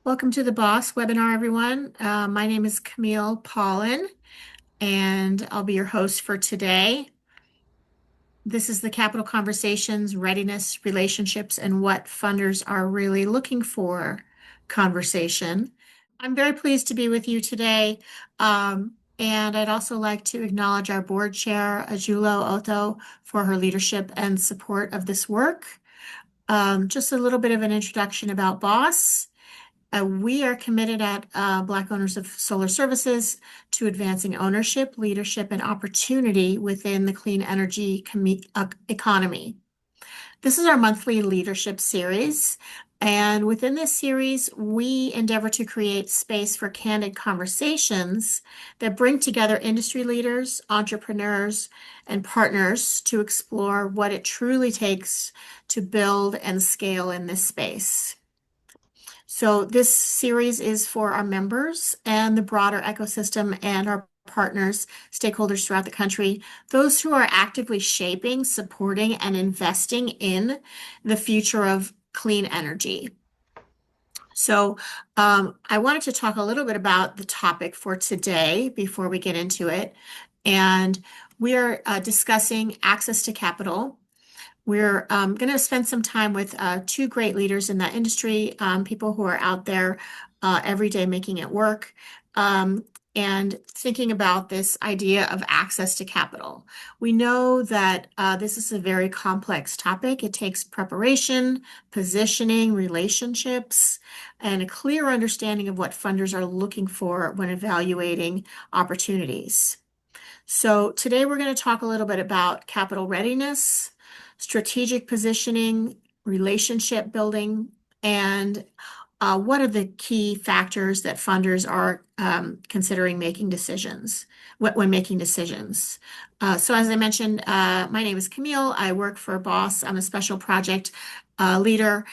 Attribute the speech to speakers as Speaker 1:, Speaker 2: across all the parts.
Speaker 1: Welcome to the Boss webinar, everyone. My name is Camille Paulin, and I'll be your host for today. This is the Capital Conversations, Readiness, Relationships, and What Funders Are Really Looking For conversation. I'm very pleased to be with you today. And I'd also like to acknowledge our board chair, Ajulo Otho, for her leadership and support of this work. Just a little bit of an introduction about BOSS. We are committed at Black Owners of Solar Services to advancing ownership, leadership, and opportunity within the clean energy economy. This is our monthly leadership series. And within this series, we endeavor to create space for candid conversations that bring together industry leaders, entrepreneurs, and partners to explore what it truly takes to build and scale in this space. So this series is for our members and the broader ecosystem and our partners, stakeholders throughout the country, those who are actively shaping, supporting, and investing in the future of clean energy. So I wanted to talk a little bit about the topic for today before we get into it. And we are discussing access to capital. We're going to spend some time with two great leaders in that industry, people who are out there every day making it work, and thinking about this idea of access to capital. We know that this is a very complex topic. It takes preparation, positioning, relationships, and a clear understanding of what funders are looking for when evaluating opportunities. So today we're going to talk a little bit about capital readiness, strategic positioning, relationship building, and what are the key factors that funders are considering making decisions when making decisions. So as I mentioned, my name is Camille. I work for BOSS. I'm a special project leader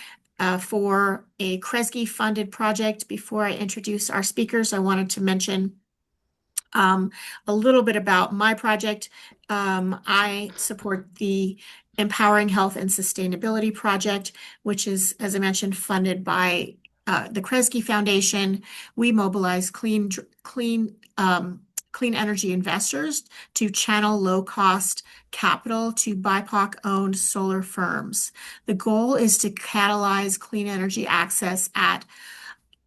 Speaker 1: for a Kresge funded project. Before I introduce our speakers, I wanted to mention a little bit about my project. I support the Empowering Health and Sustainability Project, which is, as I mentioned, funded by the Kresge Foundation. We mobilize clean energy investors to channel low-cost capital to BIPOC-owned solar firms. The goal is to catalyze clean energy access at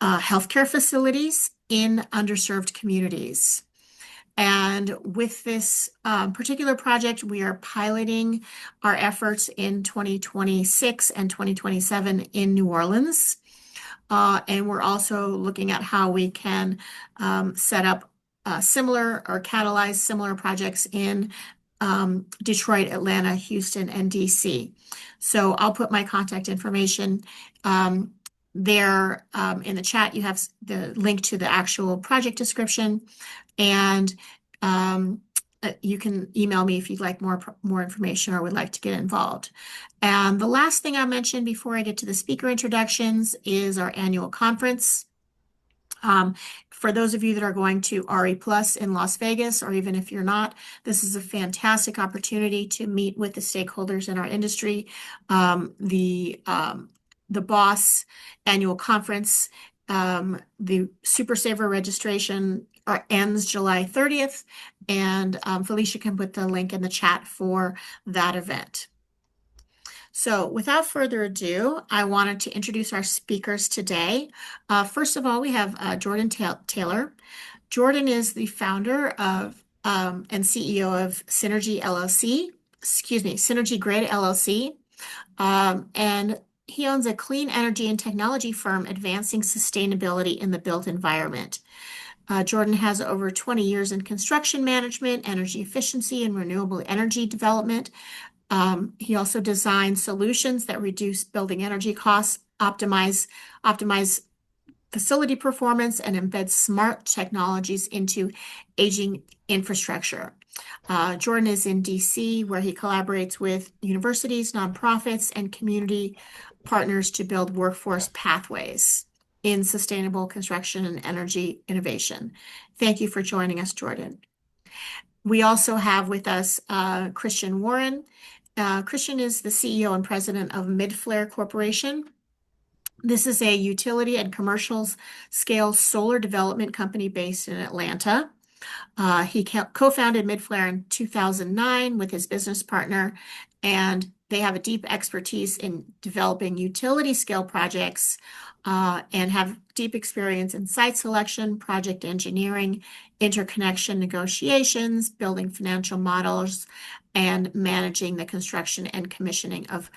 Speaker 1: healthcare facilities in underserved communities. And with this particular project, we are piloting our efforts in 2026 and 2027 in New Orleans. And we're also looking at how we can set up similar or catalyze similar projects in Detroit, Atlanta, Houston, and DC. So I'll put my contact information there in the chat. You have the link to the actual project description. And you can email me if you'd like more information or would like to get involved. And the last thing I'll mention before I get to the speaker introductions is our annual conference. For those of you that are going to RE Plus in Las Vegas, or even if you're not, this is a fantastic opportunity to meet with the stakeholders in our industry. The BOSS annual conference, the Super Saver registration ends July 30th, and Felicia can put the link in the chat for that event. So without further ado, I wanted to introduce our speakers today. First of all, we have Jordan Taylor. Jordan is the founder of and CEO of Synergy LLC, Synergy Grid LLC. And he owns a clean energy and technology firm advancing sustainability in the built environment. Jordan has over 20 years in construction management, energy efficiency, and renewable energy development. He also designs solutions that reduce building energy costs, optimize facility performance, and embed smart technologies into aging infrastructure. Jordan is in DC, where he collaborates with universities, nonprofits, and community partners to build workforce pathways in sustainable construction and energy innovation. Thank you for joining us, Jordan. We also have with us Christian Warren. Christian is the CEO and president of Midflare Corporation. This is a utility and commercial scale solar development company based in Atlanta. He co-founded Midflare in 2009 with his business partner, and they have a deep expertise in developing utility scale projects and have deep experience in site selection, project engineering, interconnection negotiations, building financial models, and managing the construction and commissioning of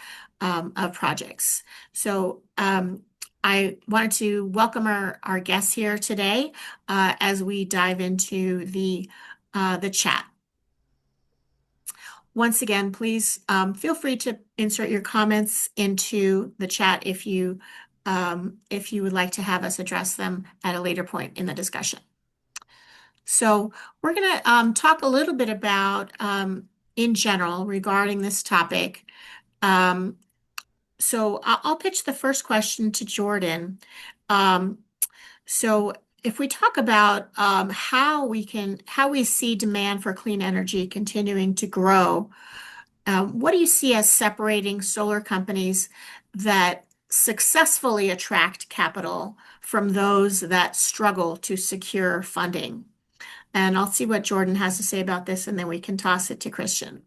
Speaker 1: projects. So I wanted to welcome our guests here today as we dive into the chat. Once again, please feel free to insert your comments into the chat if you would like to have us address them at a later point in the discussion. So we're going to talk a little bit about, in general, regarding this topic. So I'll pitch the first question to Jordan. So if we talk about how we see demand for clean energy continuing to grow, what do you see as separating solar companies that successfully attract capital from those that struggle to secure funding? And I'll see what Jordan has to say about this, and then we can toss it to Christian.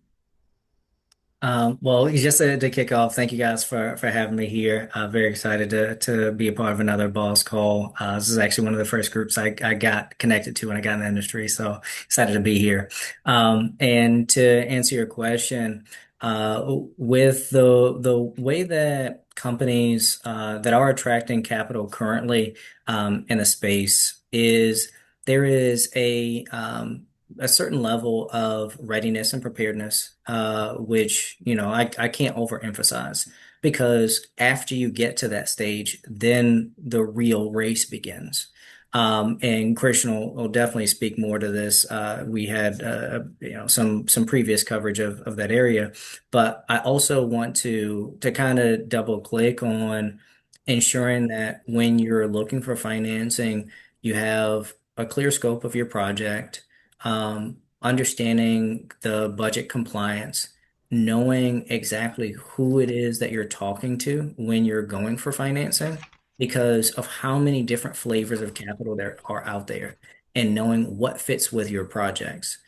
Speaker 2: Well, just to kick off, thank you guys for having me here. Very excited to be a part of another Boss Call. This is actually one of the first groups I got connected to when I got in the industry, so excited to be here. And to answer your question, with the way that companies that are attracting capital currently in the space is there is a certain level of readiness and preparedness, which, I can't overemphasize because after you get to that stage, then the real race begins. And Christian will definitely speak more to this. We had, some previous coverage of that area, but I also want to kind of double click on ensuring that when you're looking for financing, you have a clear scope of your project, understanding the budget compliance, knowing exactly who it is that you're talking to when you're going for financing, because of how many different flavors of capital there are out there, and knowing what fits with your projects.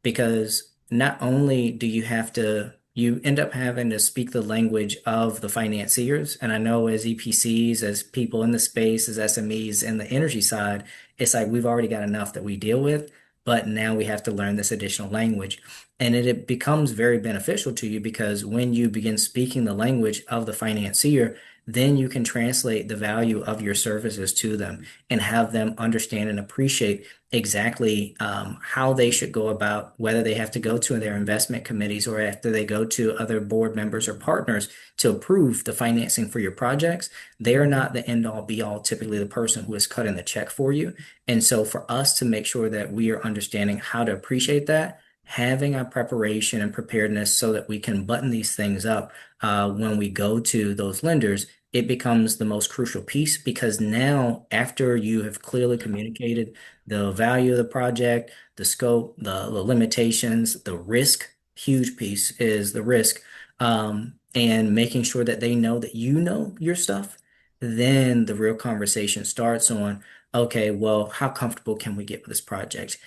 Speaker 2: Because not only do you end up having to speak the language of the financiers. And I know as EPCs, as people in the space, as SMEs in the energy side, it's like we've already got enough that we deal with, but now we have to learn this additional language. And it becomes very beneficial to you because when you begin speaking the language of the financier, then you can translate the value of your services to them and have them understand and appreciate exactly how they should go about whether they have to go to their investment committees or after they go to other board members or partners to approve the financing for your projects. They are not the end all be all, typically the person who is cutting the check for you. And so for us to make sure that we are understanding how to appreciate that, having our preparation and preparedness so that we can button these things up when we go to those lenders, it becomes the most crucial piece because now, after you have clearly communicated the value of the project, the scope, the limitations, the risk, huge piece is the risk, and making sure that they know that you know your stuff, then the real conversation starts on, okay, well, how comfortable can we get with this project?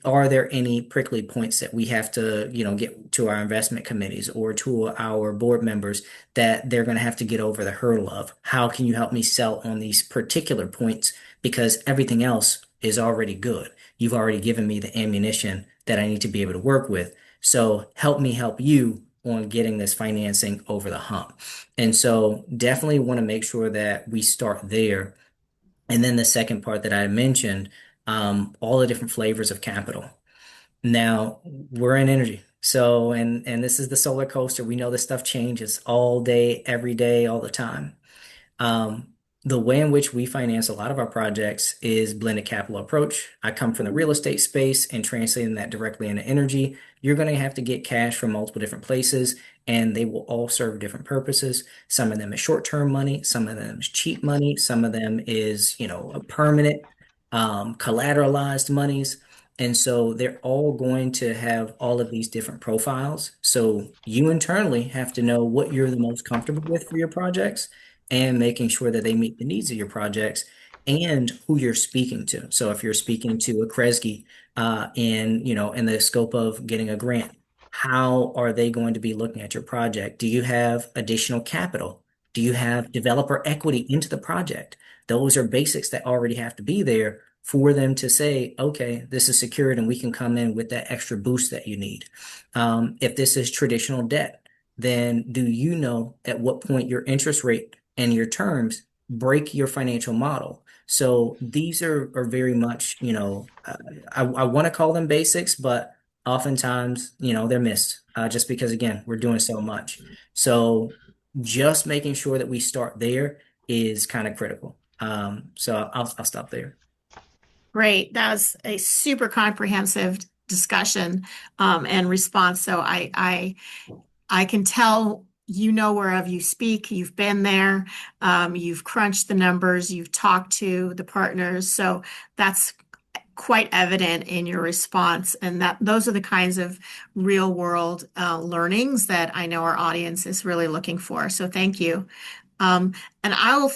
Speaker 2: Are there any prickly points that we have to, get to our investment committees or to our board members that they're going to have to get over the hurdle of? How can you help me sell on these particular points? Because everything else is already good. You've already given me the ammunition that I need to be able to work with. So help me help you on getting this financing over the hump. And so definitely want to make sure that we start there. And then the second part that I mentioned, all the different flavors of capital. Now we're in energy. So, and this is the solar coaster. We know this stuff changes all day, every day, all the time. Um, the way in which we finance a lot of our projects is blended capital approach. I come from the real estate space and translating that directly into energy. You're going to have to get cash from multiple different places, and they will all serve different purposes. Some of them is short-term money, some of them is cheap money, some of them is, a permanent, collateralized monies. And so they're all going to have all of these different profiles. So you internally have to know what you're the most comfortable with for your projects, and making sure that they meet the needs of your projects and who you're speaking to. So if you're speaking to a Kresge in the scope of getting a grant, how are they going to be looking at your project? Do you have additional capital? Do you have developer equity into the project? Those are basics that already have to be there for them to say, okay, this is secured and we can come in with that extra boost that you need. If this is traditional debt, then do you know at what point your interest rate and your terms break your financial model? So these are very much, I want to call them basics, but oftentimes, they're missed just because, again, we're doing so much. So just making sure that we start there is kind of critical. So I'll stop there.
Speaker 1: Great. That was a super comprehensive discussion and response. So I can tell you know whereof you speak, you've been there, you've crunched the numbers, you've talked to the partners. So that's quite evident in your response, and that those are the kinds of real world learnings that I know our audience is really looking for. So thank you. And I'll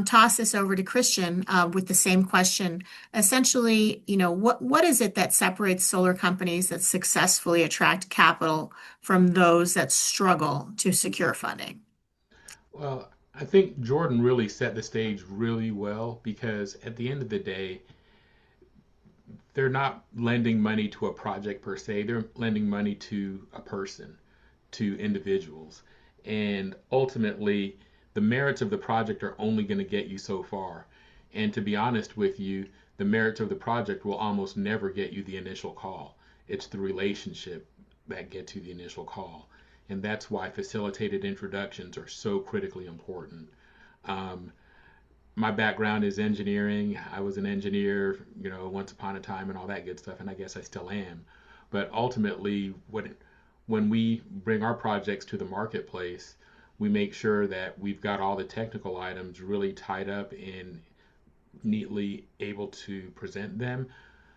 Speaker 1: toss this over to Christian with the same question. Essentially, what is it that separates solar companies that successfully attract capital from those that struggle to secure funding?
Speaker 3: Well, I think Jordan really set the stage really well because at the end of the day, they're not lending money to a project per se, they're lending money to a person, to individuals. And ultimately, the merits of the project are only going to get you so far. And to be honest with you, the merits of the project will almost never get you the initial call. It's the relationship that gets you the initial call. And that's why facilitated introductions are so critically important. Um, my background is engineering. I was an engineer, once upon a time and all that good stuff, and I guess I still am. But ultimately, when we bring our projects to the marketplace, we make sure that we've got all the technical items really tied up and neatly able to present them.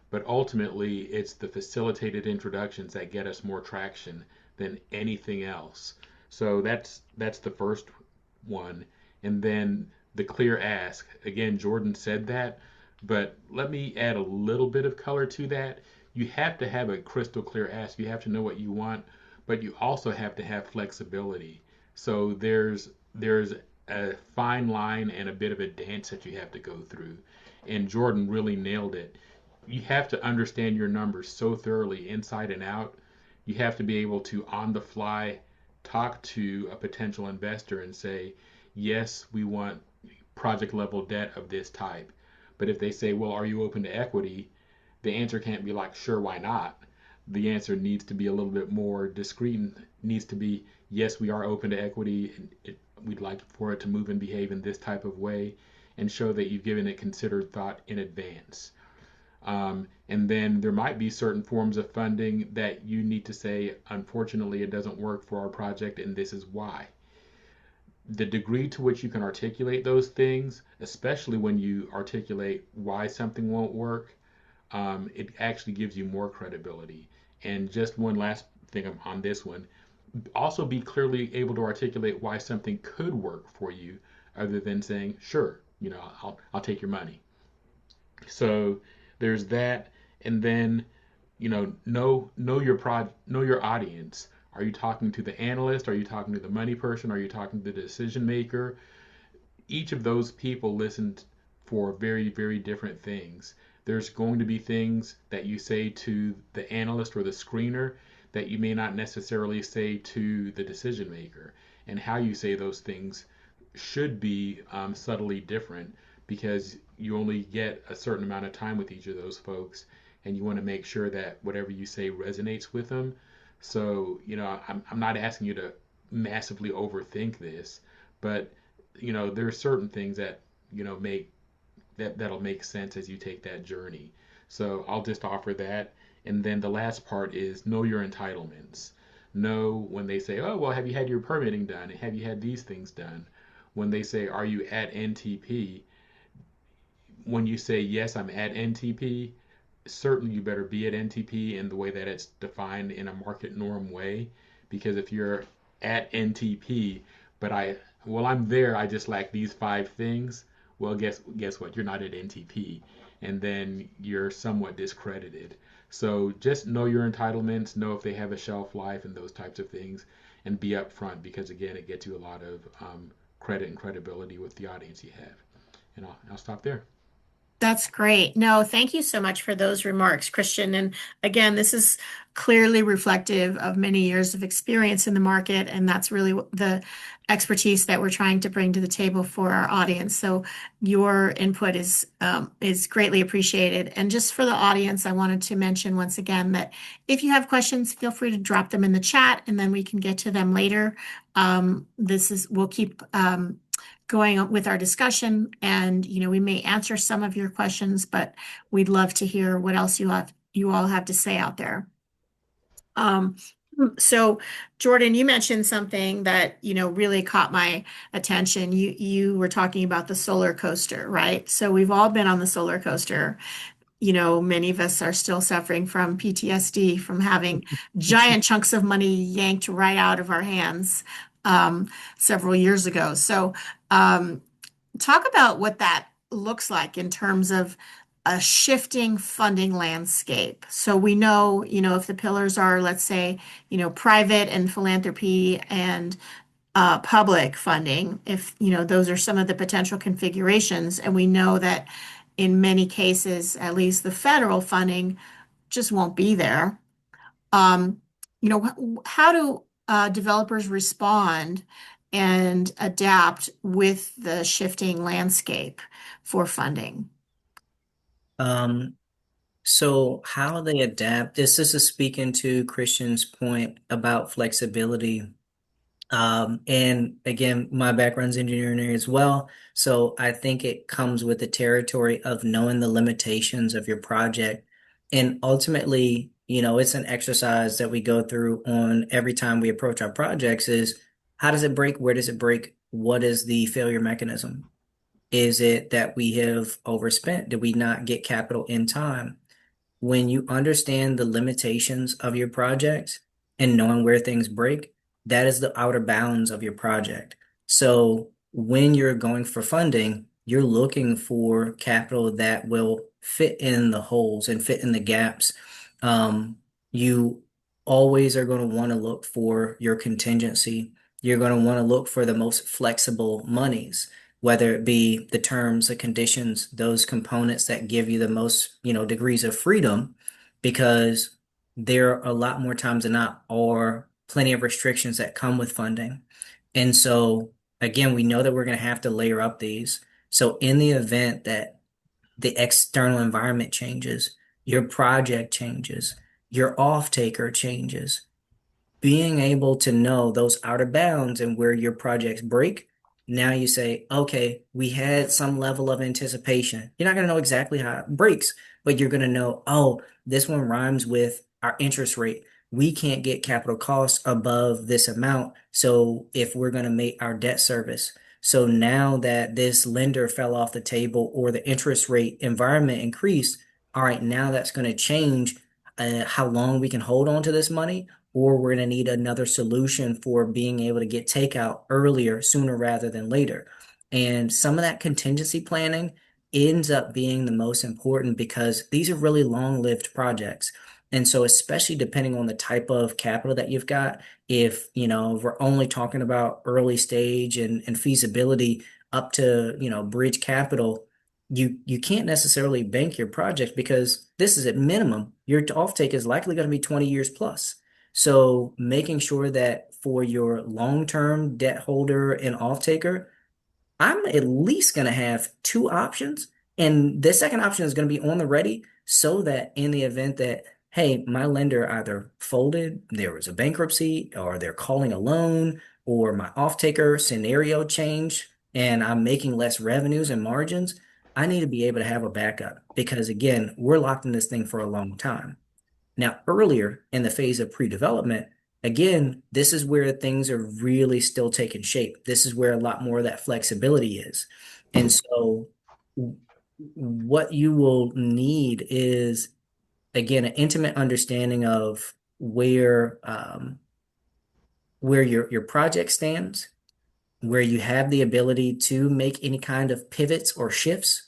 Speaker 3: But ultimately, it's the facilitated introductions that get us more traction than anything else. So that's the first one. And then the clear ask. Again, Jordan said that, but let me add a little bit of color to that. You have to have a crystal clear ask. You have to know what you want, but you also have to have flexibility. So there's a fine line and a bit of a dance that you have to go through. And Jordan really nailed it. You have to understand your numbers so thoroughly inside and out. You have to be able to on the fly talk to a potential investor and say, yes, we want project level debt of this type. But if they say, well, are you open to equity? The answer can't be like, sure, why not? The answer needs to be a little bit more discreet and needs to be, yes, we are open to equity and we'd like for it to move and behave in this type of way and show that you've given it considered thought in advance. And then there might be certain forms of funding that you need to say, unfortunately, it doesn't work for our project, and this is why. The degree to which you can articulate those things, especially when you articulate why something won't work, it actually gives you more credibility. And just one last thing on this one, also be clearly able to articulate why something could work for you other than saying, sure, I'll take your money. So there's that, and then know your audience. Are you talking to the analyst? Are you talking to the money person? Are you talking to the decision maker? Each of those people listened for very, very different things. There's going to be things that you say to the analyst or the screener that you may not necessarily say to the decision maker. And how you say those things should be subtly different because you only get a certain amount of time with each of those folks and you want to make sure that whatever you say resonates with them. So, I'm not asking you to massively overthink this, but there are certain things that make that'll make sense as you take that journey. So I'll just offer that. And then the last part is know your entitlements. Know when they say, oh, well, have you had your permitting done? Have you had these things done? When they say, are you at NTP? When you say, yes, I'm at NTP, certainly you better be at NTP in the way that it's defined in a market norm way. Because if you're at NTP, but Well, I'm there. I just lack these five things. Well, guess what? You're not at NTP, and then you're somewhat discredited. So just know your entitlements, know if they have a shelf life and those types of things, and be upfront because again, it gets you a lot of credit and credibility with the audience you have. And I'll stop there.
Speaker 1: That's great. No, thank you so much for those remarks, Christian. And again, this is clearly reflective of many years of experience in the market, and that's really the expertise that we're trying to bring to the table for our audience. So your input is greatly appreciated. And just for the audience, I wanted to mention once again that if you have questions, feel free to drop them in the chat, and then we can get to them later. We'll keep going on with our discussion, and we may answer some of your questions, but we'd love to hear what else you all have to say out there. So Jordan, you mentioned something that really caught my attention. You were talking about the solar coaster, right? So we've all been on the solar coaster. Many of us are still suffering from PTSD from having giant chunks of money yanked right out of our hands several years ago. So, talk about what that looks like in terms of a shifting funding landscape. So we know, if the pillars are, let's say, private and philanthropy and public funding, if those are some of the potential configurations, and we know that in many cases, at least the federal funding just won't be there. Um, how do developers respond and adapt with the shifting landscape for funding?
Speaker 2: Um, so how they adapt, this is speaking to Christian's point about flexibility. And again, my background's engineering as well. So I think it comes with the territory of knowing the limitations of your project. And ultimately, it's an exercise that we go through on every time we approach our projects is how does it break? Where does it break? What is the failure mechanism? Is it that we have overspent? Did we not get capital in time? When you understand the limitations of your project and knowing where things break, that is the outer bounds of your project. So when you're going for funding, you're looking for capital that will fit in the holes and fit in the gaps. You always are going to want to look for your contingency. You're going to want to look for the most flexible monies, whether it be the terms, the conditions, those components that give you the most, degrees of freedom, because there are a lot more times than not are plenty of restrictions that come with funding. And so again, we know that we're going to have to layer up these. So in the event that the external environment changes, your project changes, your off-taker changes, being able to know those outer bounds and where your projects break, now you say, okay, we had some level of anticipation. You're not going to know exactly how it breaks, but you're going to know, oh, this one rhymes with our interest rate. We can't get capital costs above this amount. So if we're going to make our debt service. So now that this lender fell off the table or the interest rate environment increased, all right, now that's going to change how long we can hold on to this money, or we're going to need another solution for being able to get takeout earlier, sooner rather than later. And some of that contingency planning ends up being the most important because these are really long-lived projects. And so, especially depending on the type of capital that you've got, if, we're only talking about early stage and feasibility up to, bridge capital, you can't necessarily bank your project because this is at minimum. Your offtake is likely going to be 20 years plus. So making sure that for your long-term debt holder and off-taker, I'm at least going to have two options. And the second option is going to be on the ready so that in the event that, hey, my lender either folded, there was a bankruptcy, or they're calling a loan, or my off-taker scenario changed, and I'm making less revenues and margins, I need to be able to have a backup because, again, we're locked in this thing for a long time. Now, earlier in the phase of pre-development, again, this is where things are really still taking shape. This is where a lot more of that flexibility is. And so what you will need is, again, an intimate understanding of where your project stands, where you have the ability to make any kind of pivots or shifts,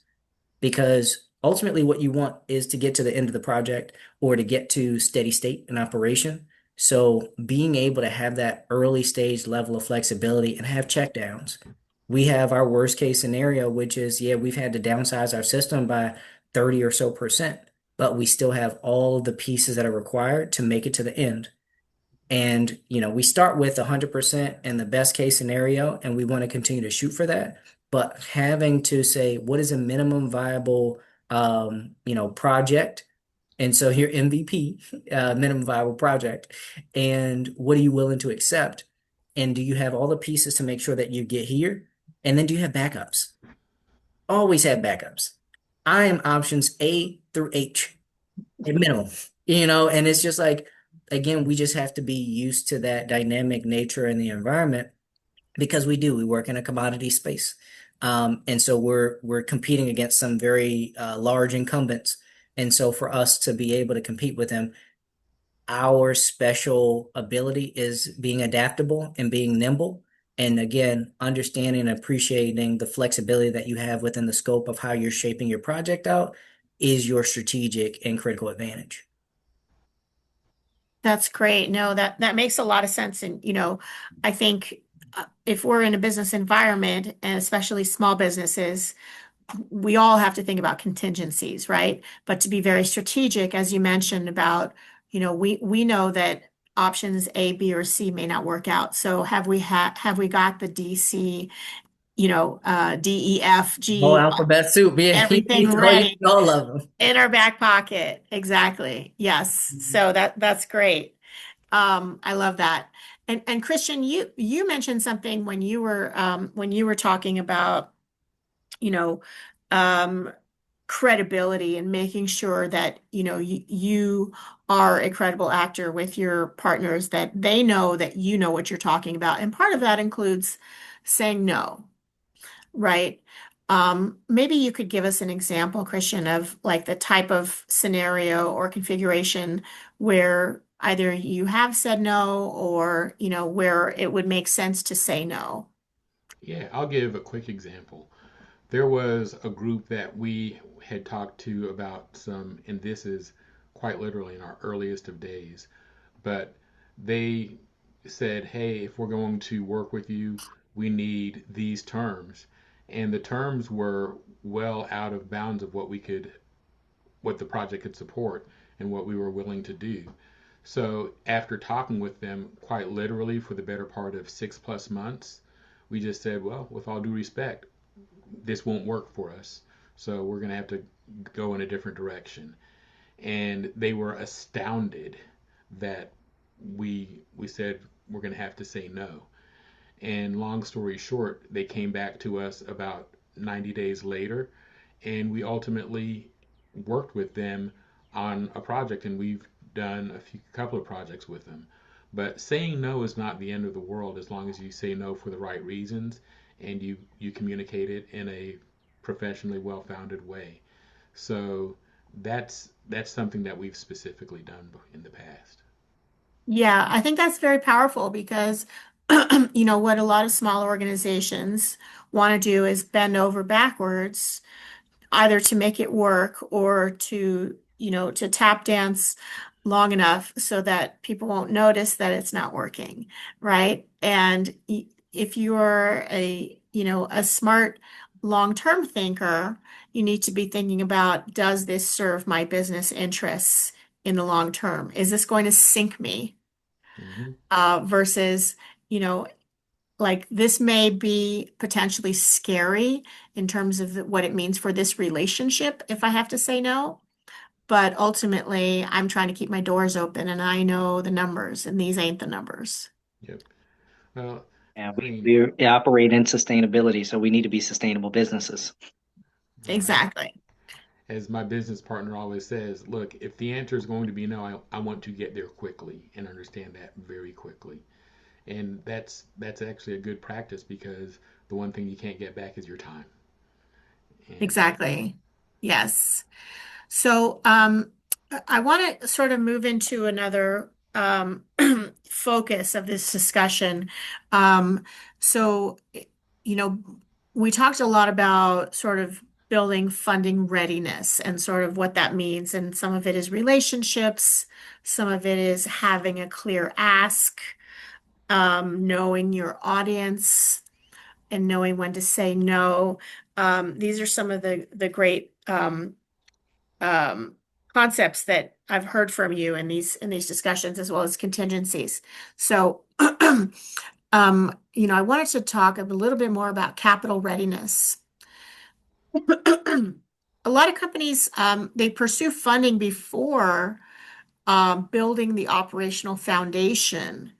Speaker 2: because ultimately what you want is to get to the end of the project or to get to steady state in operation. So being able to have that early stage level of flexibility and have checkdowns. We have our worst case scenario, which is, yeah, we've had to downsize our system by 30 or so percent, but we still have all of the pieces that are required to make it to the end. And, we start with 100% in the best case scenario, and we want to continue to shoot for that. But having to say, what is a minimum viable, project? And so here, MVP, minimum viable project. And what are you willing to accept? And do you have all the pieces to make sure that you get here? And then do you have backups? Always have backups. I am options A through H at minimum, and it's just like, again, we just have to be used to that dynamic nature in the environment because we work in a commodity space. And so we're competing against some very large incumbents. And so for us to be able to compete with them, our special ability is being adaptable and being nimble. And again, understanding and appreciating the flexibility that you have within the scope of how you're shaping your project out is your strategic and critical advantage.
Speaker 1: That's great. No, that makes a lot of sense. And, I think if we're in a business environment, and especially small businesses, we all have to think about contingencies, right? But to be very strategic, as you mentioned about, we know that options A, B, or C may not work out. So have we got the DC, D, E, F,
Speaker 2: Whole
Speaker 1: G,
Speaker 2: alphabet soup. Yeah,
Speaker 1: everything
Speaker 2: you
Speaker 1: ready
Speaker 2: need all of them.
Speaker 1: in our back pocket? Exactly. Yes. So that's great. I love that. And Christian, you mentioned something when you were talking about, you know, um, credibility and making sure that, you are a credible actor with your partners, that they know that you know what you're talking about. And part of that includes saying no, right? Maybe you could give us an example, Christian, of like the type of scenario or configuration where either you have said no or, where it would make sense to say no.
Speaker 3: Yeah, I'll give a quick example. There was a group that we had talked to about some, and this is quite literally in our earliest of days, but they said, hey, if we're going to work with you, we need these terms. And the terms were well out of bounds of what the project could support and what we were willing to do. So after talking with them quite literally for the better part of 6+ months, we just said, well, with all due respect, this won't work for us. So we're going to have to go in a different direction. And they were astounded that we said we're going to have to say no. And long story short, they came back to us about 90 days later, and we ultimately worked with them on a project, and we've done couple of projects with them. But saying no is not the end of the world as long as you say no for the right reasons and you communicate it in a professionally well-founded way. So that's something that we've specifically done in the past.
Speaker 1: Yeah, I think that's very powerful because, what a lot of small organizations want to do is bend over backwards either to make it work or to tap dance long enough so that people won't notice that it's not working, right? And if you're a smart long-term thinker, you need to be thinking about, does this serve my business interests in the long term? Is this going to sink me?
Speaker 3: Hmm.
Speaker 1: Versus, you know, like this may be potentially scary in terms of what it means for this relationship if I have to say no. But ultimately, I'm trying to keep my doors open and I know the numbers, and these ain't the numbers.
Speaker 3: Yep. Well,
Speaker 4: And
Speaker 3: I
Speaker 4: we,
Speaker 3: mean,
Speaker 4: we operate in sustainability, so we need to be sustainable businesses.
Speaker 3: all right.
Speaker 1: Exactly.
Speaker 3: As my business partner always says, look, if the answer is going to be no, I want to get there quickly and understand that very quickly. And that's actually a good practice because the one thing you can't get back is your time. And
Speaker 1: Exactly. Yes. So, I want to sort of move into another um, focus of this discussion. Um, so, you know, we talked a lot about sort of building funding readiness and sort of what that means. And some of it is relationships, some of it is having a clear ask, knowing your audience and knowing when to say no. These are some of the great um, concepts that I've heard from you in these discussions, as well as contingencies. So, I wanted to talk a little bit more about capital readiness. A lot of companies, they pursue funding before building the operational foundation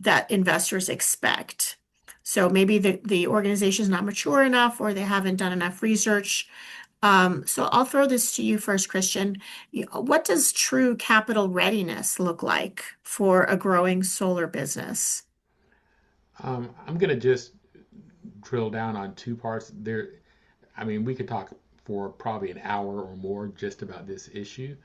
Speaker 1: that investors expect. So maybe the organization is not mature enough or they haven't done enough research. So I'll throw this to you first, Christian. What does true capital readiness look like for a growing solar business?
Speaker 3: I'm gonna just drill down on two parts there. I mean, we could talk for probably an hour or more just about this issue,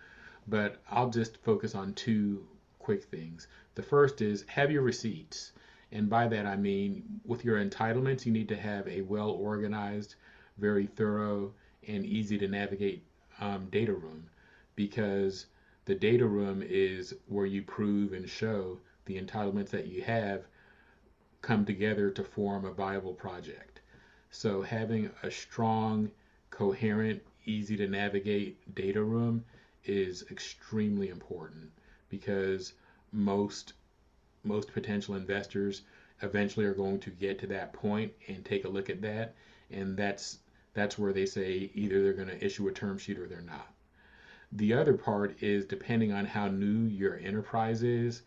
Speaker 3: but I'll just focus on two quick things. The first is have your receipts. And by that I mean with your entitlements, you need to have a well organized, very thorough, and easy to navigate data room because the data room is where you prove and show the entitlements that you have come together to form a viable project. So having a strong, coherent, easy to navigate data room is extremely important because most most potential investors eventually are going to get to that point and take a look at that, and that's where they say either they're going to issue a term sheet or they're not. The other part is depending on how new your enterprise is,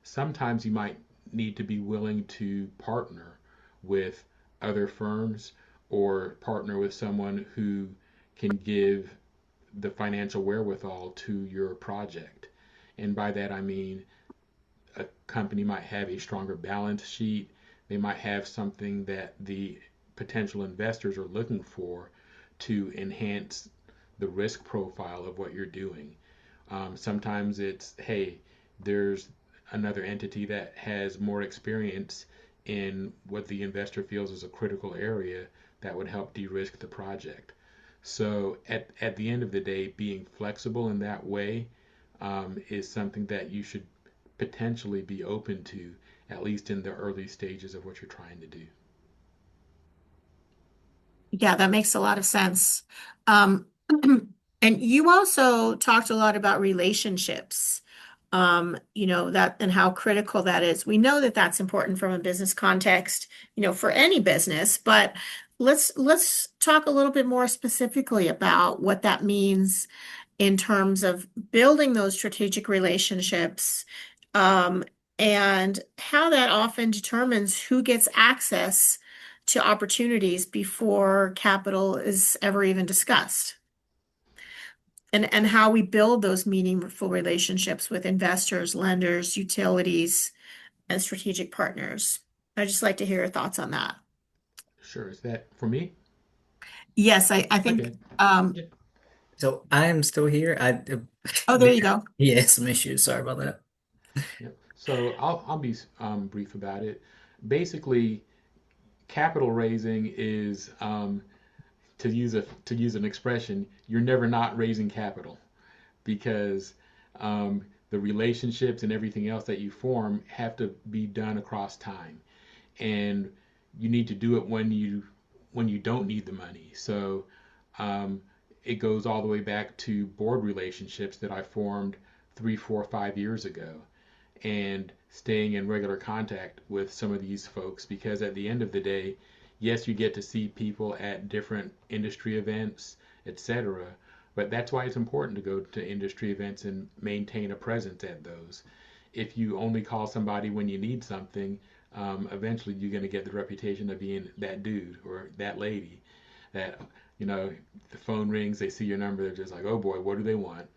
Speaker 3: sometimes you might need to be willing to partner with other firms or partner with someone who can give the financial wherewithal to your project. And by that I mean a company might have a stronger balance sheet. They might have something that the potential investors are looking for to enhance the risk profile of what you're doing. Sometimes it's, hey, there's another entity that has more experience in what the investor feels is a critical area that would help de-risk the project. So at the end of the day, being flexible in that way is something that you should potentially be open to, at least in the early stages of what you're trying to do.
Speaker 1: Yeah, that makes a lot of sense. Um, and you also talked a lot about relationships, that and how critical that is. We know that that's important from a business context, for any business, but let's talk a little bit more specifically about what that means in terms of building those strategic relationships, um, and how that often determines who gets access to opportunities before capital is ever even discussed. And how we build those meaningful relationships with investors, lenders, utilities, and strategic partners. I'd just like to hear your thoughts on that.
Speaker 3: Sure. Is that for me?
Speaker 1: Yes, I think,
Speaker 3: Okay.
Speaker 1: um,
Speaker 3: Yeah.
Speaker 2: So I am still here.
Speaker 1: oh, there you go.
Speaker 2: Yeah, some issues. Sorry about that.
Speaker 3: Yeah. So I'll be brief about it. Basically, capital raising is to use an expression, you're never not raising capital because the relationships and everything else that you form have to be done across time, and you need to do it when you don't need the money. So um, it goes all the way back to board relationships that I formed 3, 4, 5 years ago, and staying in regular contact with some of these folks because at the end of the day, yes, you get to see people at different industry events, etc. But that's why it's important to go to industry events and maintain a presence at those. If you only call somebody when you need something, eventually you're going to get the reputation of being that dude or that lady that, the phone rings, they see your number, they're just like, oh boy, what do they want?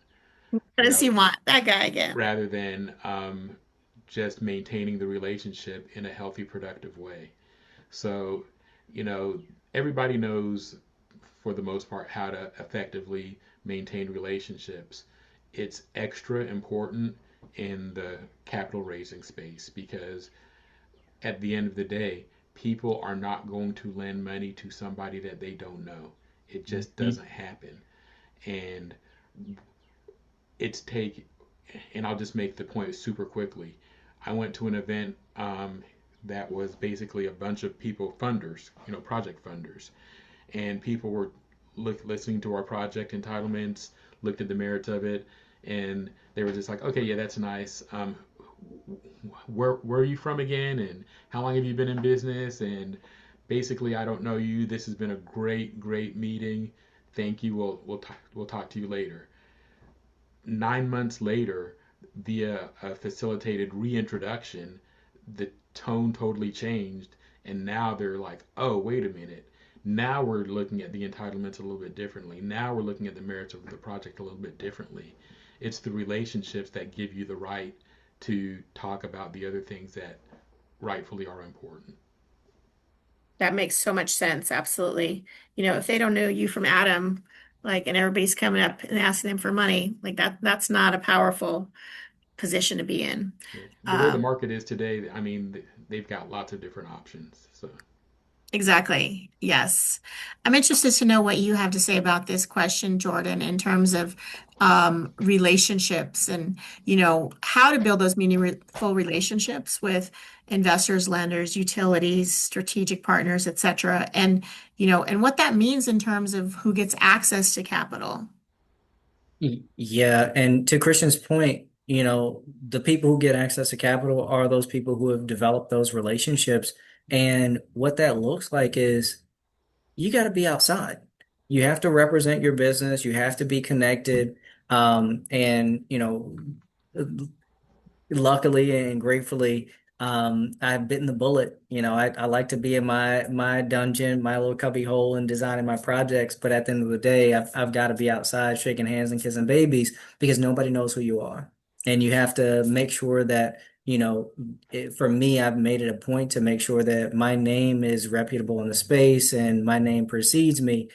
Speaker 1: What
Speaker 3: You
Speaker 1: does
Speaker 3: know,
Speaker 1: he want? That guy again.
Speaker 3: rather than just maintaining the relationship in a healthy, productive way. So, you know, everybody knows for the most part how to effectively maintain relationships. It's extra important in the capital raising space, because at the end of the day, people are not going to lend money to somebody that they don't know. It just
Speaker 2: Mhm.
Speaker 3: doesn't happen. And it's take, and I'll just make the point super quickly. I went to an event that was basically a bunch of people, funders, project funders, and people were listening to our project entitlements, looked at the merits of it, and they were just like, okay, yeah, that's nice. Where are you from again? And how long have you been in business? And basically, I don't know you. This has been a great meeting. Thank you. We'll talk to you later. 9 months later, via a facilitated reintroduction, the tone totally changed, and now they're like, oh, wait a minute. Now we're looking at the entitlements a little bit differently. Now we're looking at the merits of the project a little bit differently. It's the relationships that give you the right to talk about the other things that rightfully are important.
Speaker 1: That makes so much sense. Absolutely. If they don't know you from Adam, like, and everybody's coming up and asking them for money, like that's not a powerful position to be in.
Speaker 3: The way the
Speaker 1: Um,
Speaker 3: market is today, I mean, they've got lots of different options. So
Speaker 1: exactly. Yes. I'm interested to know what you have to say about this question, Jordan, in terms of relationships and, how to build those meaningful relationships with investors, lenders, utilities, strategic partners, et cetera. And what that means in terms of who gets access to capital.
Speaker 2: Yeah, and to Christian's point, the people who get access to capital are those people who have developed those relationships. And what that looks like is you got to be outside. You have to represent your business. You have to be connected. And luckily and gratefully, I've bitten the bullet. I like to be in my dungeon, my little cubby hole, and designing my projects. But at the end of the day, I've got to be outside, shaking hands and kissing babies because nobody knows who you are, and you have to make sure that. For me, I've made it a point to make sure that my name is reputable in the space and my name precedes me,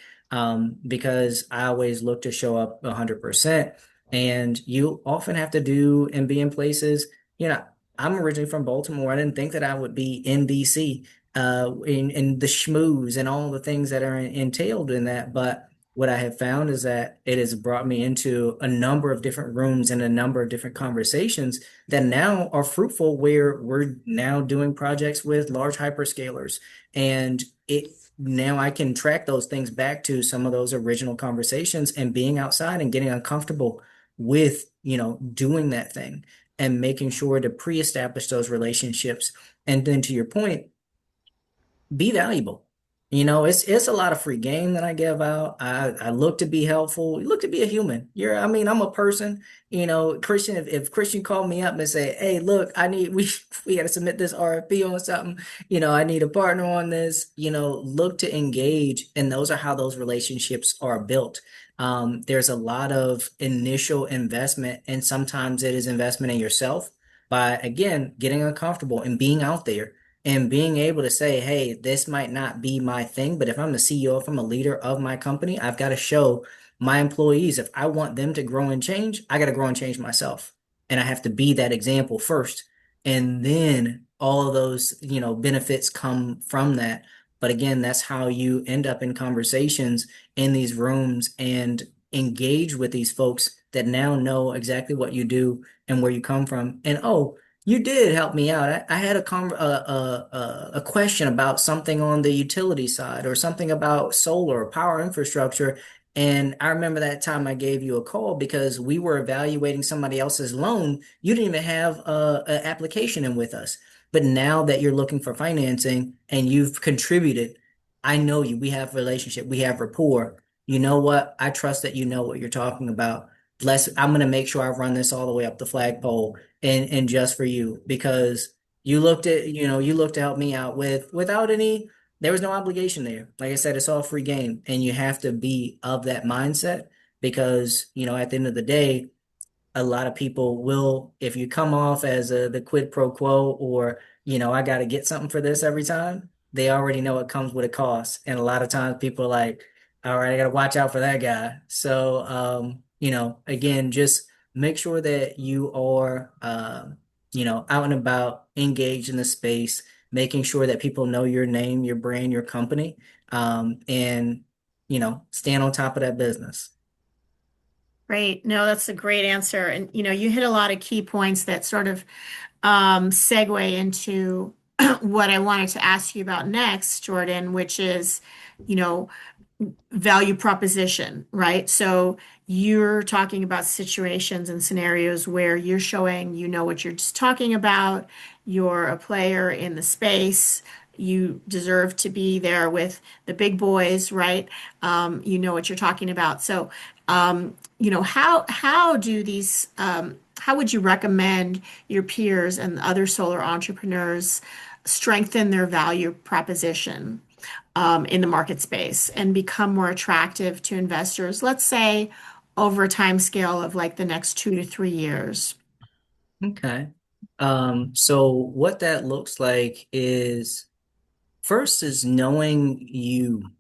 Speaker 2: because I always look to show up 100%. And you often have to do and be in places, you know, I'm originally from Baltimore. I didn't think that I would be in DC, in the schmooze and all the things that are entailed in that. But what I have found is that it has brought me into a number of different rooms and a number of different conversations that now are fruitful, where we're now doing projects with large hyperscalers. And it now I can track those things back to some of those original conversations and being outside and getting uncomfortable with, doing that thing and making sure to pre-establish those relationships. And then to your point, be valuable. It's a lot of free game that I give out. I look to be helpful. You look to be a human. I'm a person. Christian, if Christian called me up and say, "Hey, look, we got to submit this RFP on something. I need a partner on this." Look to engage, and those are how those relationships are built. There's a lot of initial investment, and sometimes it is investment in yourself by, again, getting uncomfortable and being out there and being able to say, hey, this might not be my thing, but if I'm the CEO, if I'm a leader of my company, I've got to show my employees, if I want them to grow and change, I got to grow and change myself. And I have to be that example first. And then all of those, benefits come from that. But again, that's how you end up in conversations in these rooms and engage with these folks that now know exactly what you do and where you come from. And oh, you did help me out. I had a question about something on the utility side or something about solar or power infrastructure. And I remember that time I gave you a call because we were evaluating somebody else's loan. You didn't even have an application in with us. But now that you're looking for financing and you've contributed, I know you. We have relationship. We have rapport. You know what? I trust that you know what you're talking about. I'm going to make sure I run this all the way up the flagpole and just for you because you looked to help me out without any, there was no obligation there. Like I said, it's all free game and you have to be of that mindset because, at the end of the day, a lot of people will, if you come off as the quid pro quo or, I got to get something for this every time, they already know it comes with a cost. And a lot of times people are like, all right, I got to watch out for that guy. So, again, just make sure that you are, out and about, engaged in the space, making sure that people know your name, your brand, your company, and, stand on top of that business.
Speaker 1: Great. No, that's a great answer. And you hit a lot of key points that sort of segue into what I wanted to ask you about next, Jordan, which is, you know, value proposition, right? So you're talking about situations and scenarios where you're showing you know what you're just talking about, you're a player in the space, you deserve to be there with the big boys, right? You know what you're talking about. So, how do these how would you recommend your peers and other solar entrepreneurs strengthen their value proposition in the market space and become more attractive to investors, let's say over a time scale of like the next 2 to 3 years?
Speaker 2: Okay. So what that looks like is first is knowing you.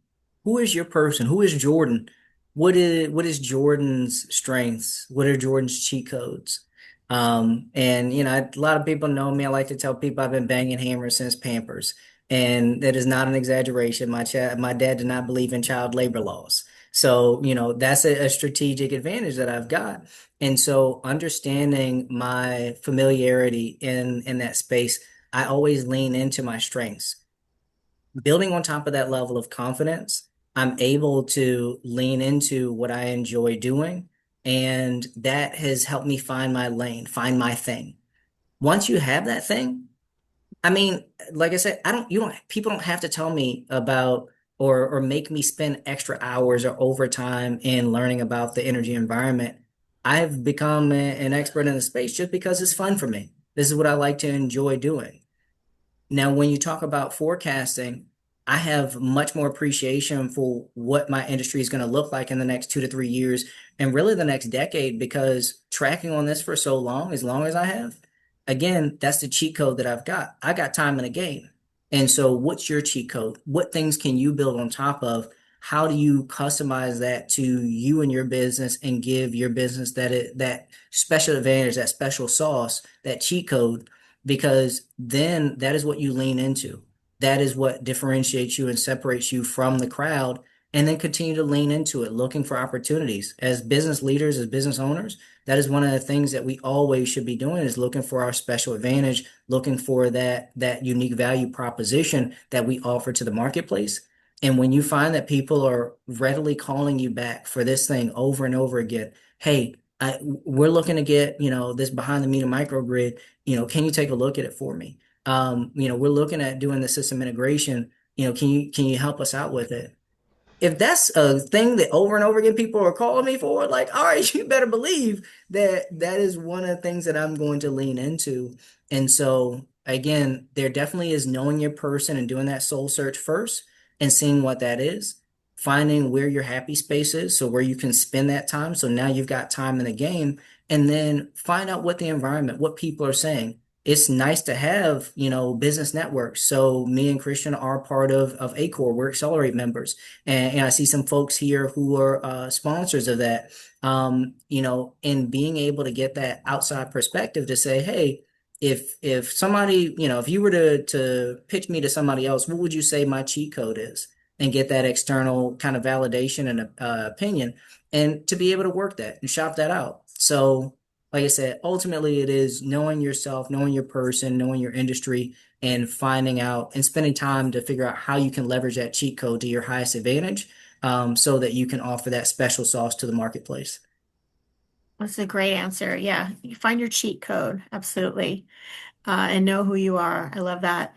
Speaker 2: Who is your person? Who is Jordan? What is Jordan's strengths? What are Jordan's cheat codes? And a lot of people know me. I like to tell people I've been banging hammers since Pampers, and that is not an exaggeration. My dad did not believe in child labor laws, so that's a strategic advantage that I've got. And so understanding my familiarity in that space, I always lean into my strengths. Building on top of that level of confidence, I'm able to lean into what I enjoy doing. And that has helped me find my lane, find my thing. Once you have that thing, I mean, like I said, people don't have to tell me about or make me spend extra hours or overtime in learning about the energy environment. I've become an expert in the space just because it's fun for me. This is what I like to enjoy doing. Now, when you talk about forecasting, I have much more appreciation for what my industry is going to look like in the next 2 to 3 years and really the next decade because tracking on this for so long as I have, again, that's the cheat code that I've got. I got time in the game. And so, what's your cheat code? What things can you build on top of? How do you customize that to you and your business and give your business that special advantage, that special sauce, that cheat code? Because then that is what you lean into. That is what differentiates you and separates you from the crowd, and then continue to lean into it, looking for opportunities. As business leaders, as business owners, that is one of the things that we always should be doing is looking for our special advantage, looking for that unique value proposition that we offer to the marketplace. And when you find that people are readily calling you back for this thing over and over again, hey, we're looking to get, this behind the meter microgrid, can you take a look at it for me? We're looking at doing the system integration. Can you help us out with it? If that's a thing that over and over again people are calling me for, like, all right, you better believe that that is one of the things that I'm going to lean into. And so, again, there definitely is knowing your person and doing that soul search first and seeing what that is, finding where your happy space is, so where you can spend that time. So now you've got time in the game, and then find out what the environment, what people are saying. It's nice to have, business networks. So me and Christian are part of ACOR. We're Accelerate members. And I see some folks here who are sponsors of that. And being able to get that outside perspective to say, hey, if somebody, if you were to pitch me to somebody else, what would you say my cheat code is? And get that external kind of validation and opinion, and to be able to work that and shop that out. So, like I said, ultimately it is knowing yourself, knowing your person, knowing your industry, and finding out and spending time to figure out how you can leverage that cheat code to your highest advantage, so that you can offer that special sauce to the marketplace.
Speaker 1: That's a great answer. Yeah, you find your cheat code, absolutely, and know who you are. I love that.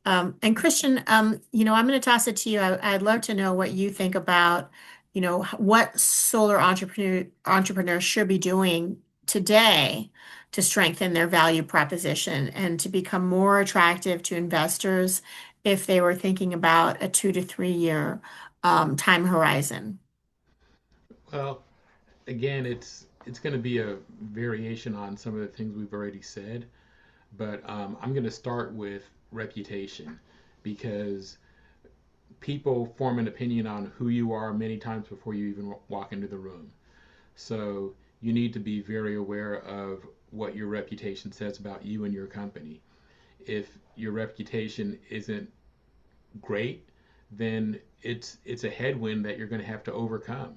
Speaker 1: And Christian, I'm going to toss it to you. I'd love to know what you think about, what solar entrepreneurs should be doing today to strengthen their value proposition and to become more attractive to investors if they were thinking about a 2 to 3 year time horizon.
Speaker 3: Well, again, it's going to be a variation on some of the things we've already said, but I'm going to start with reputation because people form an opinion on who you are many times before you even walk into the room. So you need to be very aware of what your reputation says about you and your company. If your reputation isn't great, then it's a headwind that you're going to have to overcome.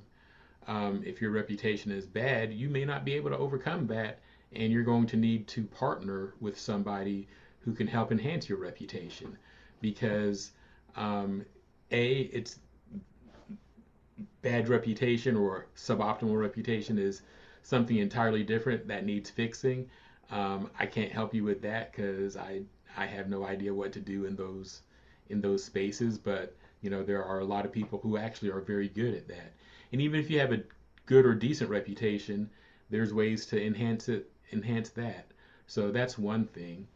Speaker 3: If your reputation is bad, you may not be able to overcome that, and you're going to need to partner with somebody who can help enhance your reputation. Because it's bad reputation or suboptimal reputation is something entirely different that needs fixing. I can't help you with that because I have no idea what to do in those spaces. But there are a lot of people who actually are very good at that. And even if you have a good or decent reputation, there's ways to enhance that. So that's one thing.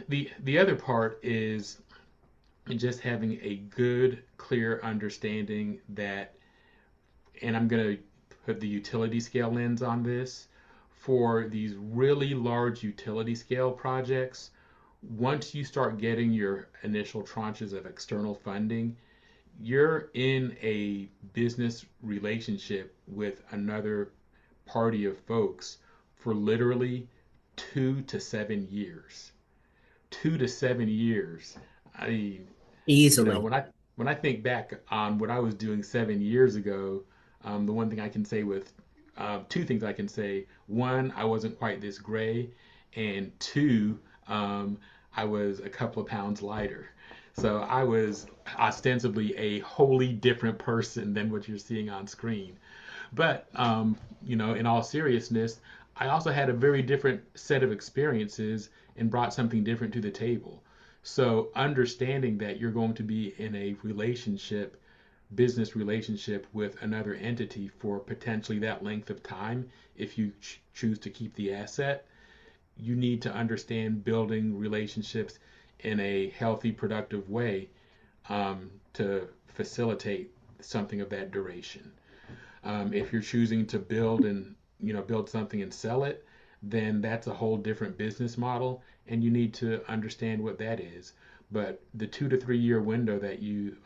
Speaker 3: The other part is just having a good, clear understanding that, and I'm going to put the utility scale lens on this, for these really large utility scale projects, once you start getting your initial tranches of external funding, you're in a business relationship with another party of folks for literally 2 to 7 years. 2 to 7 years. I mean,
Speaker 2: Easily.
Speaker 3: when I think back on what I was doing 7 years ago, the one thing I can say with two things I can say. One, I wasn't quite this gray, and two, I was a couple of pounds lighter. So I was ostensibly a wholly different person than what you're seeing on screen. But in all seriousness, I also had a very different set of experiences and brought something different to the table. So understanding that you're going to be in a relationship, business relationship with another entity for potentially that length of time, if you choose to keep the asset, you need to understand building relationships in a healthy, productive way to facilitate something of that duration. If you're choosing to build something and sell it, then that's a whole different business model, and you need to understand what that is. But the 2 to 3 year window that you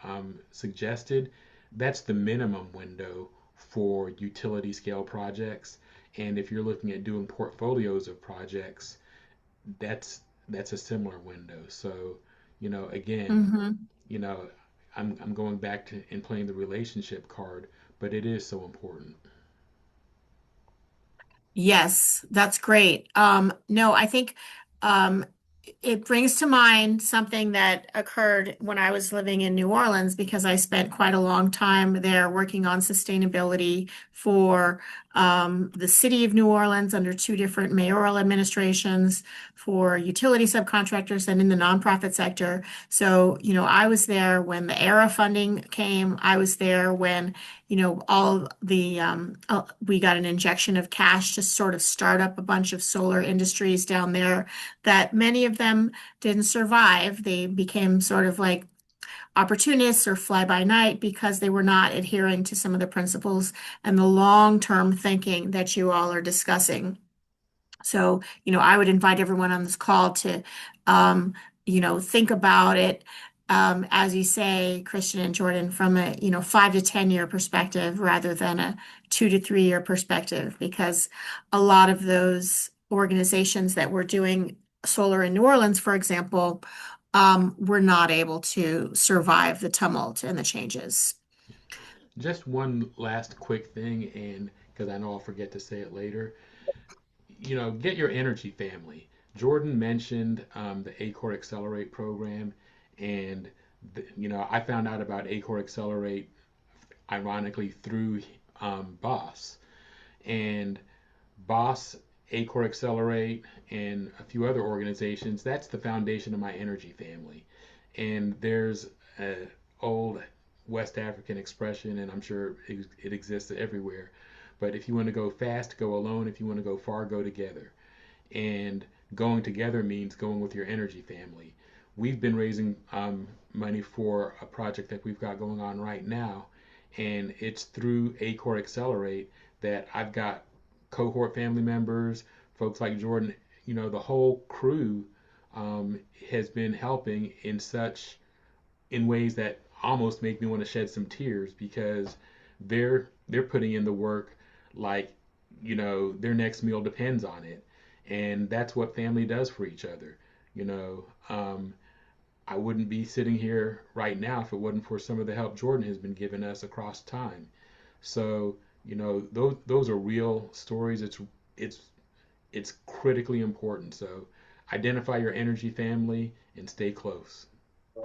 Speaker 3: suggested, that's the minimum window for utility scale projects. And if you're looking at doing portfolios of projects, that's a similar window. So, again,
Speaker 1: Mm-hmm.
Speaker 3: you know, I'm going back to and playing the relationship card, but it is so important.
Speaker 1: Yes, that's great. No, I think um, it brings to mind something that occurred when I was living in New Orleans because I spent quite a long time there working on sustainability for the city of New Orleans under two different mayoral administrations for utility subcontractors and in the nonprofit sector. So, I was there when the ERA funding came. I was there when all the we got an injection of cash to sort of start up a bunch of solar industries down there that many of them didn't survive. They became sort of like opportunists or fly by night because they were not adhering to some of the principles and the long-term thinking that you all are discussing. So, I would invite everyone on this call to, um, think about it, as you say, Christian and Jordan, from a, 5 to 10 year perspective rather than a 2 to 3 year perspective, because a lot of those organizations that were doing solar in New Orleans, for example, were not able to survive the tumult and the changes.
Speaker 3: Just one last quick thing, and because I know I'll forget to say it later, get your energy family. Jordan mentioned the ACOR Accelerate program, and I found out about ACOR Accelerate ironically through Boss, and Boss, ACOR Accelerate, and a few other organizations. That's the foundation of my energy family, and there's a old West African expression, and I'm sure it exists everywhere. But if you want to go fast, go alone. If you want to go far, go together. And going together means going with your energy family. We've been raising money for a project that we've got going on right now, and it's through ACOR Accelerate that I've got cohort family members, folks like Jordan, the whole crew has been helping in ways that almost make me want to shed some tears because they're putting in the work like their next meal depends on it. And that's what family does for each other. You know, I wouldn't be sitting here right now if it wasn't for some of the help Jordan has been giving us across time. So, those are real stories. It's it's critically important. So, identify your energy family and stay close.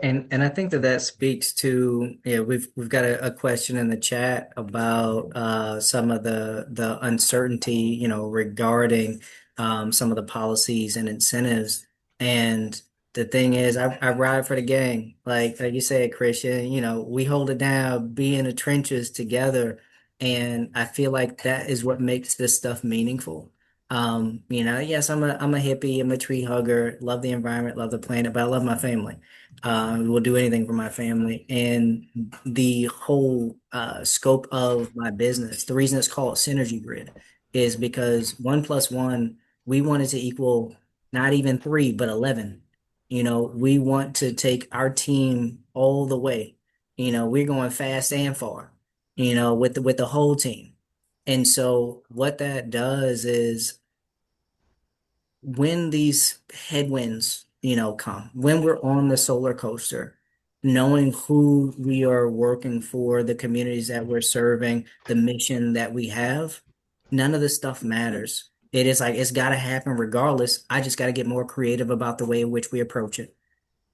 Speaker 2: And I think that that speaks to, yeah, we've got a question in the chat about some of the uncertainty, regarding some of the policies and incentives. And the thing is, I ride for the gang. Like you said, Christian, we hold it down, be in the trenches together. And I feel like that is what makes this stuff meaningful. Yes, I'm a hippie, I'm a tree hugger, love the environment, love the planet, but I love my family. Will do anything for my family. And the whole scope of my business, the reason it's called Synergy Grid is because 1 plus 1, we want it to equal not even 3, but 11. We want to take our team all the way. We're going fast and far, with the whole team. And so what that does is when these headwinds, come, when we're on the solar coaster, knowing who we are working for, the communities that we're serving, the mission that we have, none of this stuff matters. It is like it's got to happen regardless. I just got to get more creative about the way in which we approach it.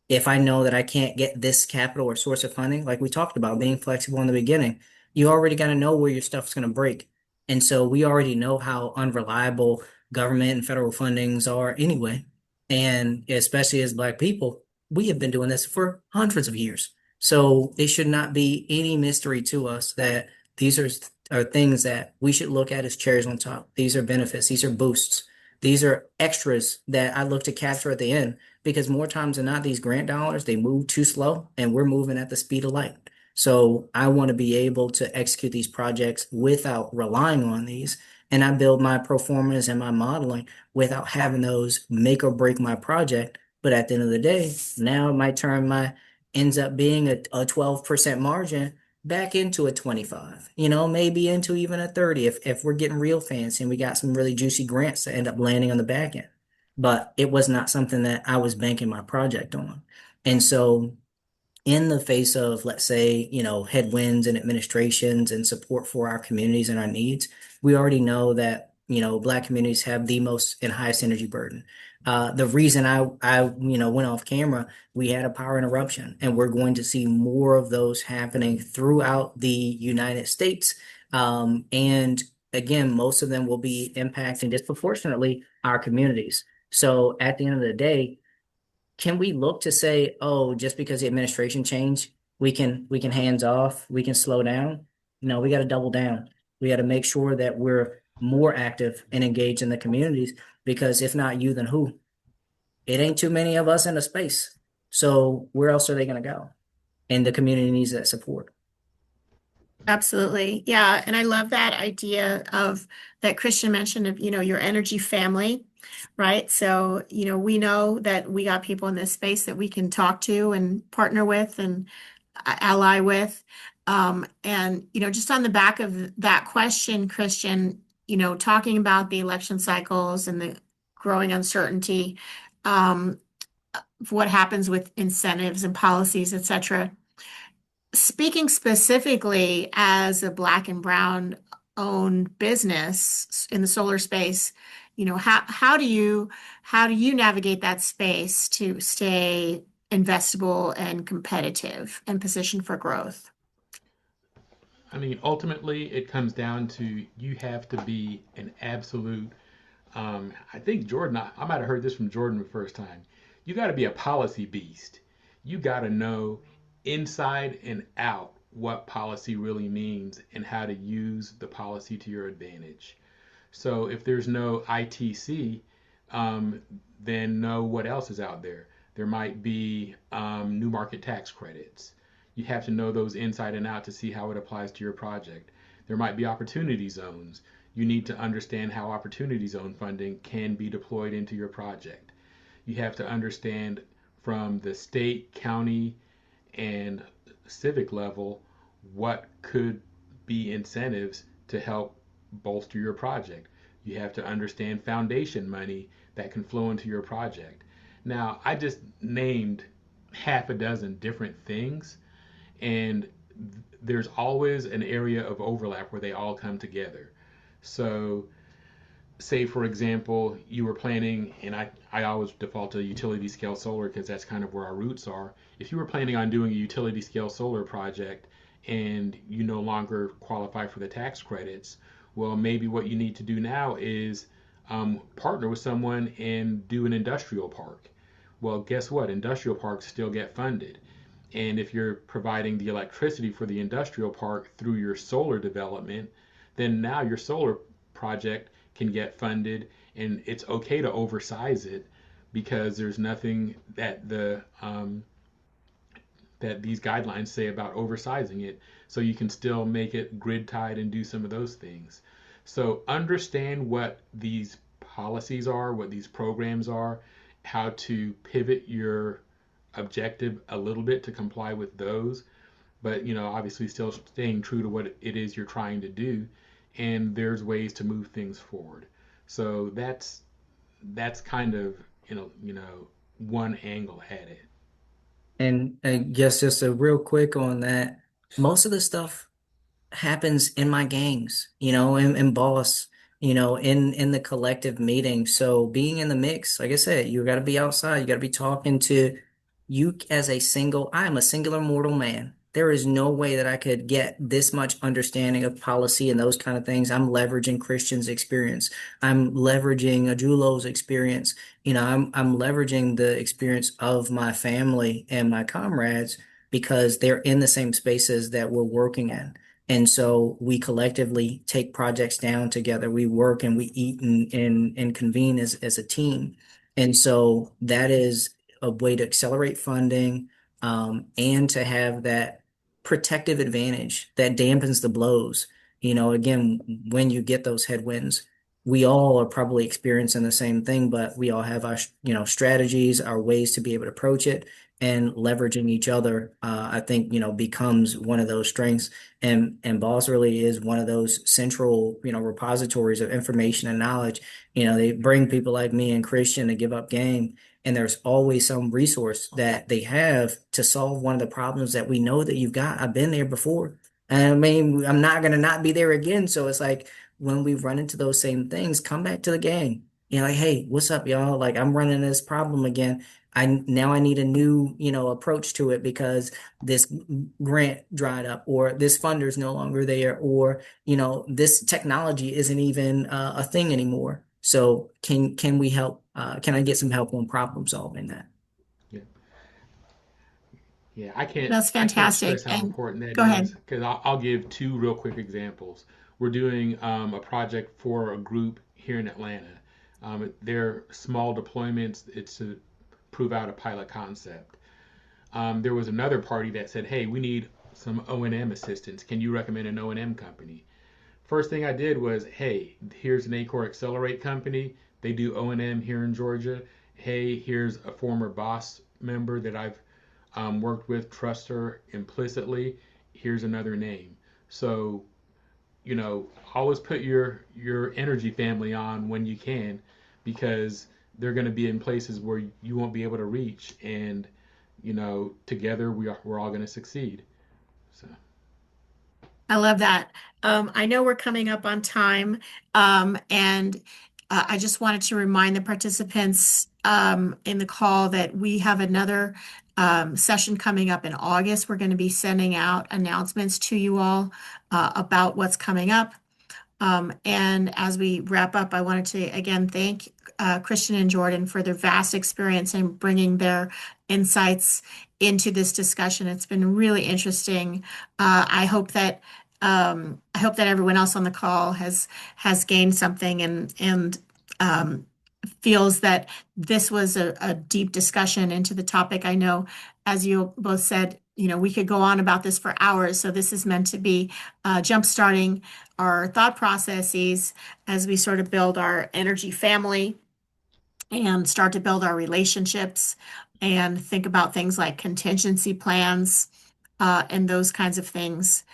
Speaker 2: If I know that I can't get this capital or source of funding, like we talked about, being flexible in the beginning, you already got to know where your stuff's going to break. And so we already know how unreliable government and federal fundings are anyway. And especially as Black people, we have been doing this for hundreds of years. So it should not be any mystery to us that these are things that we should look at as cherries on top. These are benefits, these are boosts, these are extras that I look to capture at the end because more times than not, these grant dollars, they move too slow and we're moving at the speed of light. So I want to be able to execute these projects without relying on these. And I build my performance and my modeling without having those make or break my project. But at the end of the day, now it might turn my ends up being a 12% margin back into a 25, maybe into even a 30 if we're getting real fancy and we got some really juicy grants that end up landing on the back end. But it was not something that I was banking my project on. And so in the face of, let's say, headwinds and administrations and support for our communities and our needs, we already know that, Black communities have the most and highest energy burden. The reason I went off camera, we had a power interruption, and we're going to see more of those happening throughout the United States. And again, most of them will be impacting disproportionately our communities. So at the end of the day, can we look to say, oh, just because the administration changed, we can hands off, we can slow down? No, we got to double down. We got to make sure that we're more active and engaged in the communities because if not you, then who? It ain't too many of us in the space. So where else are they going to go? And the community needs that support.
Speaker 1: Absolutely. Yeah. And I love that idea of that Christian mentioned of, your energy family, right? So, we know that we got people in this space that we can talk to and partner with and ally with. And, just on the back of that question, Christian, talking about the election cycles and the growing uncertainty, um, of what happens with incentives and policies, et cetera. Speaking specifically as a Black and Brown owned business in the solar space, how do you navigate that space to stay investable and competitive and positioned for growth?
Speaker 3: I mean, ultimately, it comes down to you have to be an absolute. I think Jordan, I might have heard this from Jordan the first time. You got to be a policy beast. You got to know inside and out what policy really means and how to use the policy to your advantage. So if there's no ITC, um, then know what else is out there. There might be new market tax credits. You have to know those inside and out to see how it applies to your project. There might be opportunity zones. You need to understand how opportunity zone funding can be deployed into your project. You have to understand from the state, county, and civic level what could be incentives to help bolster your project. You have to understand foundation money that can flow into your project. Now, I just named half a dozen different things, and there's always an area of overlap where they all come together. So, say for example, you were planning, and I always default to utility scale solar because that's kind of where our roots are. If you were planning on doing a utility scale solar project and you no longer qualify for the tax credits, well, maybe what you need to do now is partner with someone and do an industrial park. Well, guess what? Industrial parks still get funded. And if you're providing the electricity for the industrial park through your solar development, then now your solar project can get funded, and it's okay to oversize it because there's nothing that that these guidelines say about oversizing it. So you can still make it grid tied and do some of those things. So understand what these policies are, what these programs are, how to pivot your objective a little bit to comply with those, but obviously still staying true to what it is you're trying to do, and there's ways to move things forward. So that's kind of one angle at it.
Speaker 2: And I guess just a real quick on that, most of the stuff happens in my gangs, in boss, in the collective meeting. So being in the mix, like I said, you got to be outside. You got to be talking to you as a I am a singular mortal man. There is no way that I could get this much understanding of policy and those kind of things. I'm leveraging Christian's experience. I'm leveraging Ajulo's experience. I'm leveraging the experience of my family and my comrades because they're in the same spaces that we're working in. And so we collectively take projects down together. We work and we eat and convene as a team. And so that is a way to accelerate funding, and to have that protective advantage that dampens the blows. Again, when you get those headwinds, we all are probably experiencing the same thing, but we all have our, strategies, our ways to be able to approach it, and leveraging each other, I think, becomes one of those strengths. And Boss really is one of those central, repositories of information and knowledge. They bring people like me and Christian to give up game, and there's always some resource that they have to solve one of the problems that we know that you've got. I've been there before. And I mean, I'm not gonna not be there again. So it's like when we run into those same things, come back to the game. Like, hey, what's up, y'all? Like, I'm running this problem again. I need a new, approach to it because this grant dried up, or this funder's no longer there, or this technology isn't even a thing anymore. So can we help? Can I get some help on problem solving that?
Speaker 3: Yeah, yeah, I can't
Speaker 1: That's
Speaker 3: I can't
Speaker 1: fantastic.
Speaker 3: stress how
Speaker 1: And
Speaker 3: important that
Speaker 1: go
Speaker 3: is
Speaker 1: ahead.
Speaker 3: because I'll give two real quick examples. We're doing a project for a group here in Atlanta. They're small deployments. It's to prove out a pilot concept. There was another party that said, "Hey, we need some O&M assistance. Can you recommend an O&M company?" First thing I did was, "Hey, here's an Acore Accelerate company. They do O&M here in Georgia. Hey, here's a former boss member that I've worked with, trust her implicitly. Here's another name." So, always put your energy family on when you can, because they're going to be in places where you won't be able to reach, and together we're all going to succeed. So,
Speaker 1: I love that. I know we're coming up on time, and I just wanted to remind the participants in the call that we have another session coming up in August. We're going to be sending out announcements to you all about what's coming up. And as we wrap up, I wanted to again thank Christian and Jordan for their vast experience in bringing their insights into this discussion. It's been really interesting. I hope that everyone else on the call has gained something and feels that this was a deep discussion into the topic. I know, as you both said, we could go on about this for hours. So this is meant to be jump starting our thought processes as we sort of build our energy family and start to build our relationships and think about things like contingency plans and those kinds of things.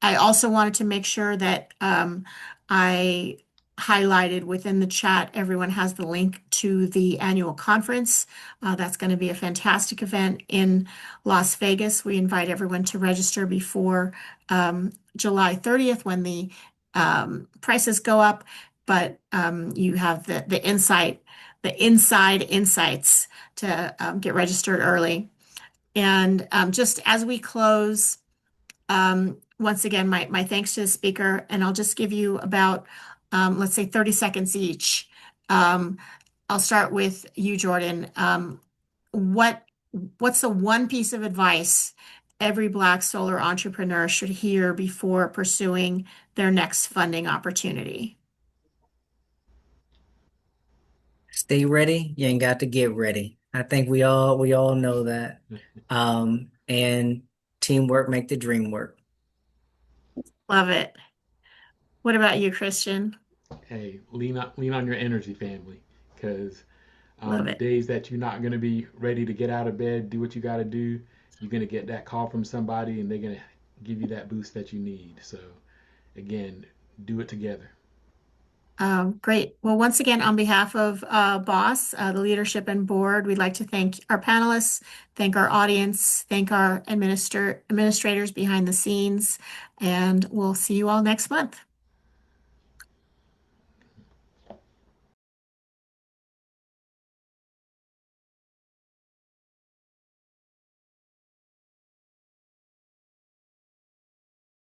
Speaker 1: I also wanted to make sure that I highlighted within the chat, everyone has the link to the annual conference. That's going to be a fantastic event in Las Vegas. We invite everyone to register before July 30th when the prices go up, but you have the inside insights to get registered early. And just as we close, once again, my thanks to the speaker, and I'll just give you about, let's say 30 seconds each. I'll start with you, Jordan. What's the one piece of advice every Black solar entrepreneur should hear before pursuing their next funding opportunity?
Speaker 2: Stay ready. You ain't got to get ready. I think we all know that. And teamwork make the dream work.
Speaker 1: Love it. What about you, Christian?
Speaker 3: Hey, lean on your energy, family, because
Speaker 1: Love
Speaker 3: the
Speaker 1: it.
Speaker 3: days that you're not going to be ready to get out of bed, do what you got to do, you're going to get that call from somebody, and they're going to give you that boost that you need. So, again, do it together.
Speaker 1: Great. Well, once again, on behalf of BOSS, the leadership and board, we'd like to thank our panelists, thank our audience, thank our administrators behind the scenes, and we'll see you all next month.